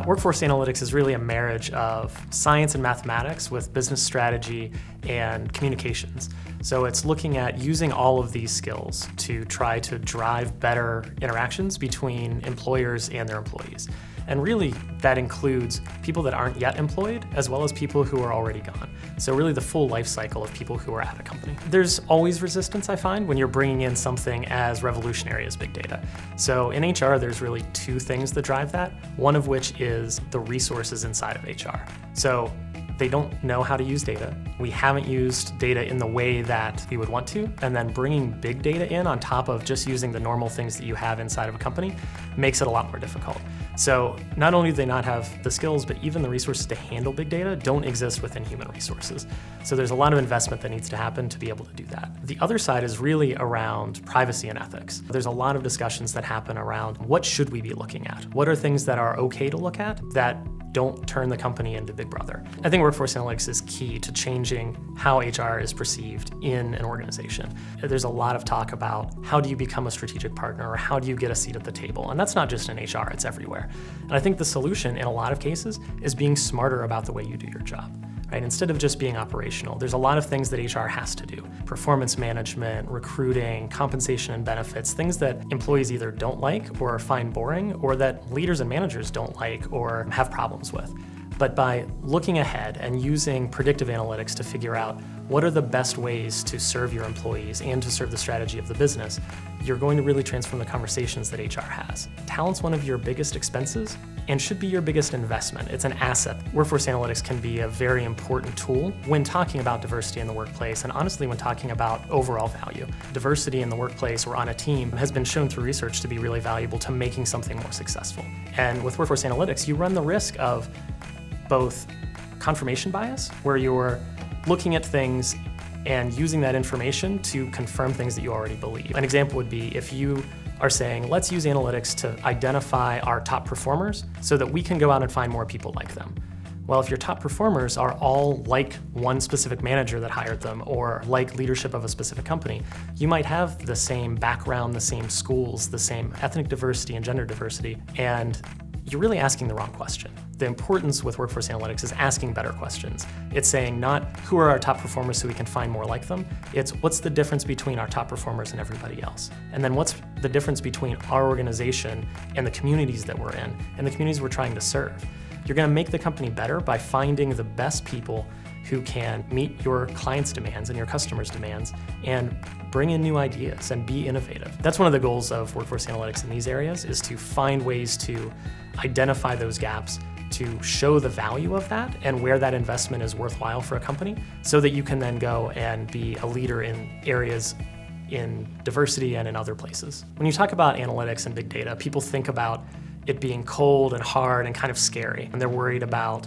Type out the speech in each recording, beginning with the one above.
Workforce analytics is really a marriage of science and mathematics with business strategy and communications. So it's looking at using all of these skills to try to drive better interactions between employers and their employees. And really, that includes people that aren't yet employed, as well as people who are already gone. So really the full life cycle of people who are at a company. There's always resistance, I find, when you're bringing in something as revolutionary as big data. So in HR, there's really two things that drive that, one of which is the resources inside of HR. So they don't know how to use data. We haven't used data in the way that we would want to, and then bringing big data in on top of just using the normal things that you have inside of a company makes it a lot more difficult. So not only do they not have the skills, but even the resources to handle big data don't exist within human resources. So there's a lot of investment that needs to happen to be able to do that. The other side is really around privacy and ethics. There's a lot of discussions that happen around what should we be looking at? What are things that are okay to look at that don't turn the company into Big Brother? I think workforce analytics is key to changing how HR is perceived in an organization. There's a lot of talk about how do you become a strategic partner or how do you get a seat at the table? And that's not just in HR, it's everywhere. And I think the solution in a lot of cases is being smarter about the way you do your job. Right? Instead of just being operational, there's a lot of things that HR has to do. Performance management, recruiting, compensation and benefits, things that employees either don't like or find boring, or that leaders and managers don't like or have problems with. But by looking ahead and using predictive analytics to figure out what are the best ways to serve your employees and to serve the strategy of the business, you're going to really transform the conversations that HR has. Talent's one of your biggest expenses and should be your biggest investment. It's an asset. Workforce analytics can be a very important tool when talking about diversity in the workplace, and honestly when talking about overall value. Diversity in the workplace or on a team has been shown through research to be really valuable to making something more successful. And with workforce analytics, you run the risk of both confirmation bias, where you're looking at things and using that information to confirm things that you already believe. An example would be if you are saying, let's use analytics to identify our top performers so that we can go out and find more people like them. Well, if your top performers are all like one specific manager that hired them or like leadership of a specific company, you might have the same background, the same schools, the same ethnic diversity and gender diversity, and you're really asking the wrong question. The importance with workforce analytics is asking better questions. It's saying not who are our top performers so we can find more like them, it's what's the difference between our top performers and everybody else? And then what's the difference between our organization and the communities that we're in and the communities we're trying to serve? You're going to make the company better by finding the best people who can meet your clients' demands and your customers' demands and bring in new ideas and be innovative. That's one of the goals of workforce analytics in these areas, is to find ways to identify those gaps, to show the value of that and where that investment is worthwhile for a company so that you can then go and be a leader in areas in diversity and in other places. When you talk about analytics and big data, people think about it being cold and hard and kind of scary, and they're worried about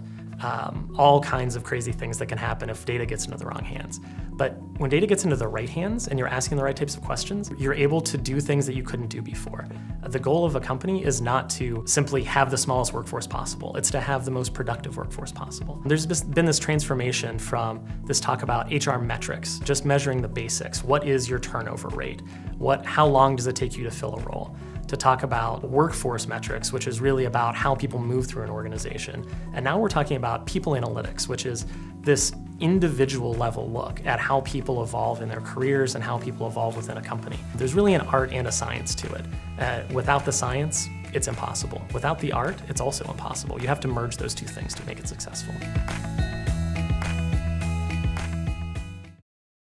all kinds of crazy things that can happen if data gets into the wrong hands. But when data gets into the right hands and you're asking the right types of questions, you're able to do things that you couldn't do before. The goal of a company is not to simply have the smallest workforce possible, it's to have the most productive workforce possible. There's been this transformation from this talk about HR metrics, just measuring the basics. What is your turnover rate? How long does it take you to fill a role? To talk about workforce metrics, which is really about how people move through an organization. And now we're talking about people analytics, which is this individual level look at how people evolve in their careers and how people evolve within a company. There's really an art and a science to it. Without the science, it's impossible. Without the art, it's also impossible. You have to merge those two things to make it successful.